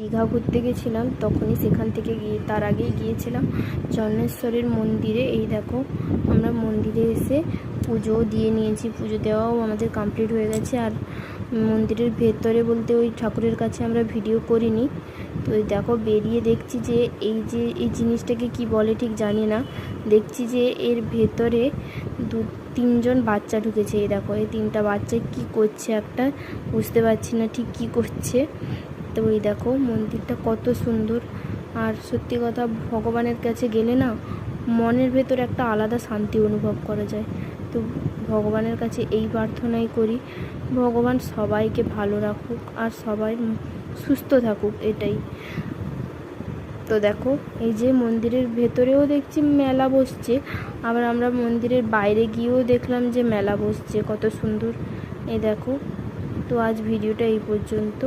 দীঘা ঘুরতে গেছিলাম, তখনই সেখান থেকে তার আগেই গিয়েছিলাম জন্নেশ্বরের মন্দিরে। এই দেখো আমরা মন্দিরে এসে পুজোও দিয়ে নিয়েছি, পুজো দেওয়াও আমাদের কমপ্লিট হয়ে গেছে। আর মন্দিরের ভেতরে বলতে ওই ঠাকুরের কাছে আমরা ভিডিও করিনি। তো দেখো বেরিয়ে দেখছি যে এই জিনিসটাকে কি বলে ঠিক জানি না, দেখছি যে এর ভেতরে তিনজন বাচ্চা ঢুকেছে। এই দেখো এই তিনটা বাচ্চা কি করছে একটা বুঝতে পারছি না ঠিক কি করছে। তো ওই দেখো মন্দিরটা কত সুন্দর। আর সত্যি কথা, ভগবানের কাছে গেলে না মনের ভেতর একটা আলাদা শান্তি অনুভব করা যায়। তো ভগবানের কাছে এই প্রার্থনাই করি, ভগবান সবাইকে ভালো রাখুক আর সবাই সুস্থ থাকুক, এটাই। তো দেখো এই যে মন্দিরের ভেতরেও দেখছি মেলা বসছে, আবার আমরা মন্দিরের বাইরে গিয়েও দেখলাম যে মেলা বসছে, কত সুন্দর। এই দেখো। তো আজ ভিডিওটা এই পর্যন্ত।